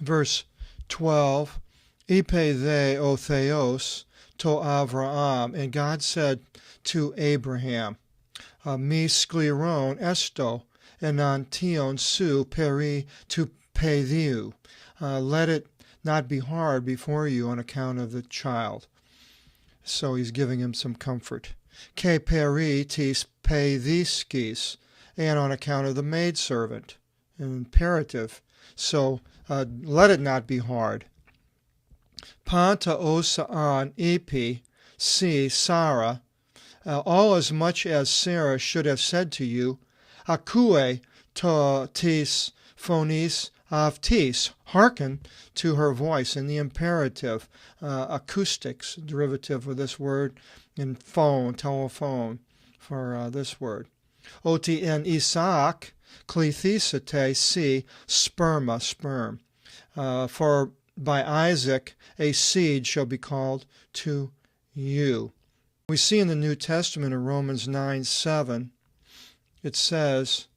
Verse 12, Ipe they o theos to Avraham, and God said to Abraham, Mi skleron esto, enantion su peri tu pediu. Let it not be hard before you on account of the child. So he's giving him some comfort. Ke peri tis pediskis, and on account of the maidservant, an imperative. So let it not be hard. Panta osaan ipi si Sarah, all as much as Sarah should have said to you, akue to tis phonis avtis, hearken to her voice, in the imperative, acoustics, derivative of this word, in phone, telephone, for this word. Oti en Isaac, klithisate si sperma, sperm. For by Isaac a seed shall be called to you. We see in the New Testament in Romans 9:7, it says,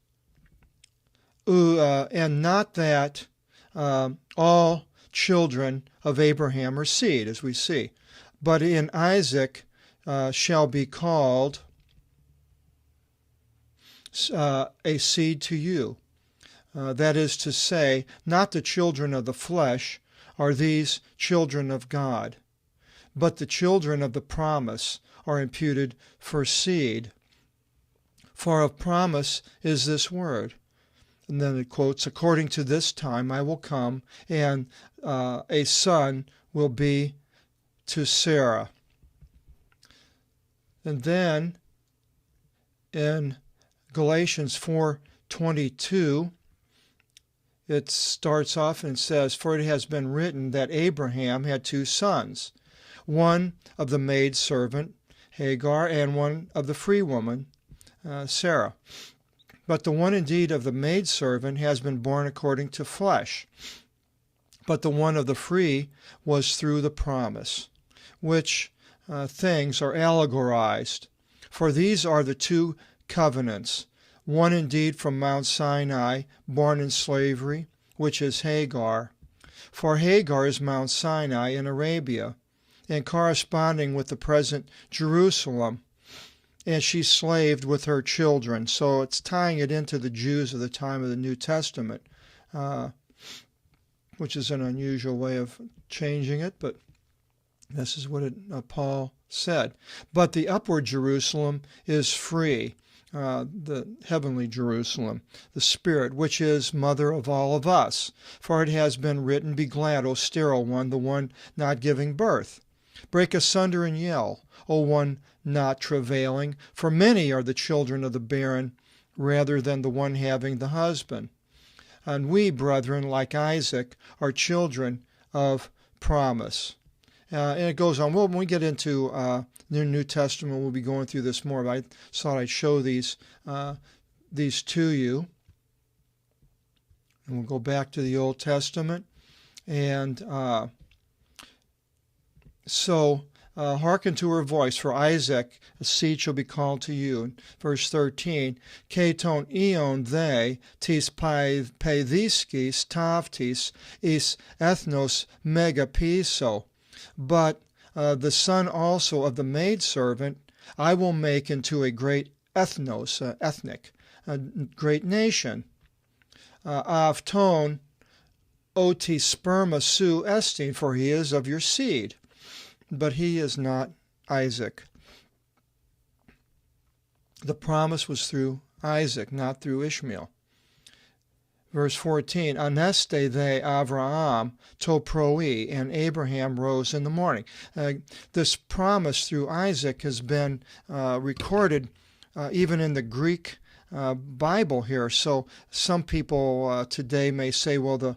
and not that all children of Abraham are seed, as we see, but in Isaac shall be called a seed to you. That is to say, not the children of the flesh are these children of God, but the children of the promise are imputed for seed. For of promise is this word. And then it quotes, according to this time I will come, and a son will be to Sarah. And then in Galatians 4:22, it starts off and says, for it has been written that Abraham had two sons, one of the maidservant, Hagar, and one of the free woman, Sarah. But the one indeed of the maidservant has been born according to flesh, but the one of the free was through the promise, which things are allegorized. For these are the two covenants, one indeed from Mount Sinai, born in slavery, which is Hagar. For Hagar is Mount Sinai in Arabia, and corresponding with the present Jerusalem, and she slaved with her children. So it's tying it into the Jews of the time of the New Testament, which is an unusual way of changing it, but this is what Paul said. But the upward Jerusalem is free, the heavenly Jerusalem, the Spirit, which is mother of all of us. For it has been written, be glad, O sterile one, the one not giving birth. Break asunder and yell, O one not travailing, for many are the children of the barren, rather than the one having the husband. And we, brethren, like Isaac, are children of promise. And it goes on. Well, when we get into the New Testament, we'll be going through this more, but I thought I'd show these to you. And we'll go back to the Old Testament. And hearken to her voice, for Isaac, a seed shall be called to you. Verse 13, Keton ion they, tis paidhiskis tavtis, is ethnos megapiso. But the son also of the maidservant I will make into a great ethnos, ethnic, a great nation. Avton oti sperma su estin, for he is of your seed. But he is not Isaac. The promise was through Isaac, not through Ishmael. Verse 14, Aneste they Avraham to proi, and Abraham rose in the morning. This promise through Isaac has been recorded even in the Greek Bible here. So some people today may say, well, the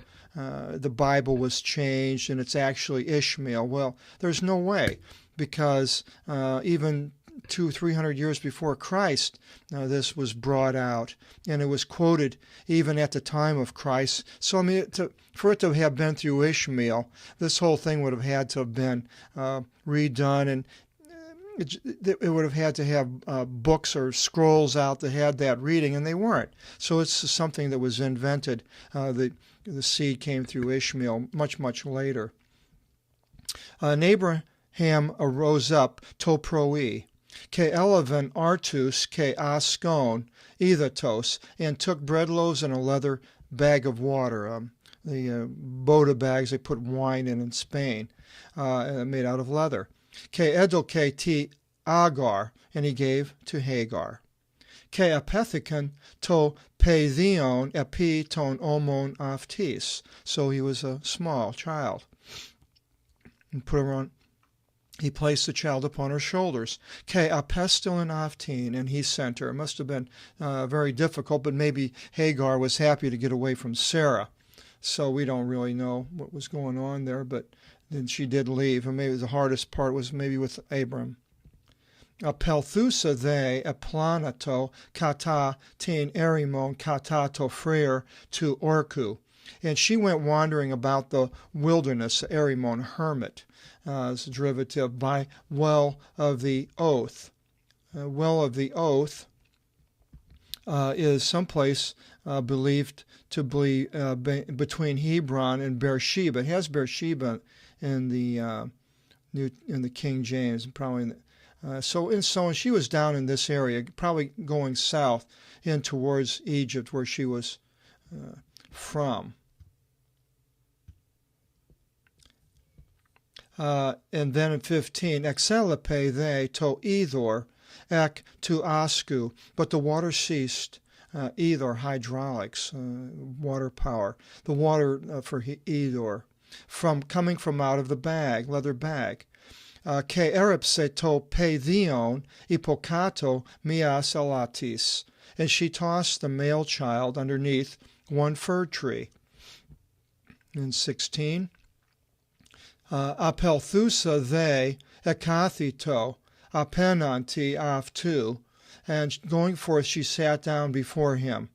Bible was changed and it's actually Ishmael. Well, there's no way, because even 200-300 years before Christ, this was brought out, and it was quoted even at the time of Christ. So, I mean, for it to have been through Ishmael, this whole thing would have had to have been redone, and it would have had to have books or scrolls out that had that reading, and they weren't. So it's something that was invented. The the seed came through Ishmael much, much later. And Abraham arose up to proi, ke eleven artus ke askon ethatos, and took bread loaves and a leather bag of water, the Boda bags they put wine in Spain, made out of leather. Ke edel ke ti agar, and he gave to Hagar. Ke apethican to peithion epi ton omon aftis. So he was a small child. And put her on. He placed the child upon her shoulders. Ke apestilin aftin, and he sent her. It must have been very difficult, but maybe Hagar was happy to get away from Sarah. So we don't really know what was going on there, but then she did leave, and maybe the hardest part was maybe with Abram. Apelthusa they aplanato kata tin erimon kata to frere to orku. And she went wandering about the wilderness, erimon, hermit, as a derivative, by well of the oath. Well of the oath is someplace believed to be between Hebron and Beersheba. It has Beersheba in the King James, probably. So she was down in this area, probably going south in towards Egypt, where she was from. And then in 15, exelipe they to Ethor, ek to Asku, but the water ceased. Ethor, hydraulics, water power. The water for Ethor, coming from out of the bag, leather bag. Ke eripse to peithion ipokato mias alatis. And she tossed the male child underneath one fir tree. In 16, apelthusa they ekathito apenanti aftu, and going forth she sat down before him.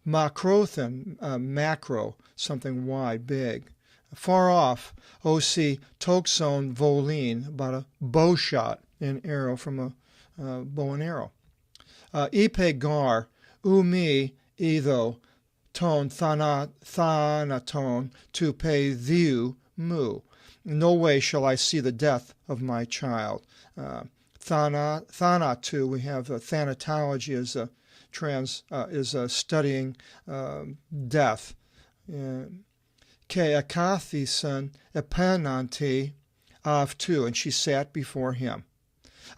Macrothan, macro, something wide, big. Far off, osi tokson volin, about a bow shot, an arrow from a bow and arrow. Ipe gar, umi etho, ton thanaton, to pay theu mu. No way shall I see the death of my child. Thanatu, we have thanatology is studying death. Ke akathison epenanti avtu, and she sat before him.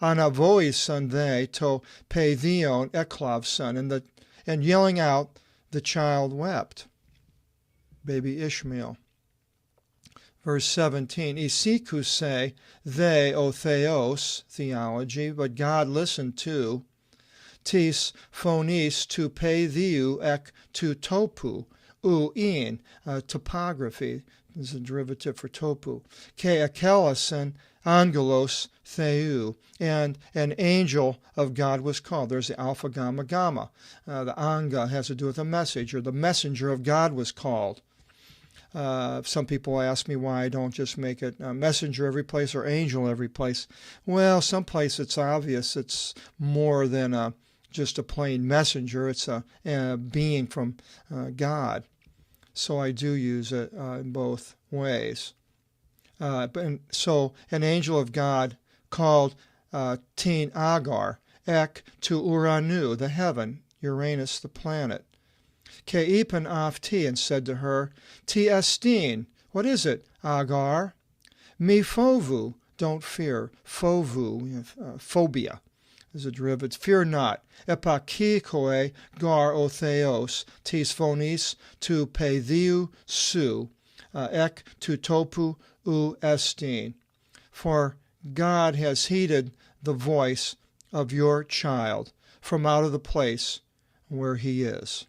Anavoison they to peithion eklavson, and yelling out, the child wept. Baby Ishmael. Verse 17, Isikuse they o theos, theology, but God listened to, tis phonis to peithiu ek to topu, in topography is a derivative for topu. Ke akelason angelos theou, and an angel of God was called. There's the alpha, gamma, gamma. The anga has to do with a message, or the messenger of God was called. Some people ask me why I don't just make it a messenger every place or angel every place. Well, someplace it's obvious it's more than just a plain messenger. It's a being from God. So I do use it in both ways. So an angel of God called Tin Agar, Ek to Uranu, the heaven, Uranus, the planet. Ke ipan afti, and said to her, Ti estin, what is it, Agar? Mi fovu, don't fear. Fovu, phobia, is a derivative. Fear not. Epakikoe gar o theos, tis phonis tu peithiu su, ek tu topu u estin. For God has heeded the voice of your child from out of the place where he is.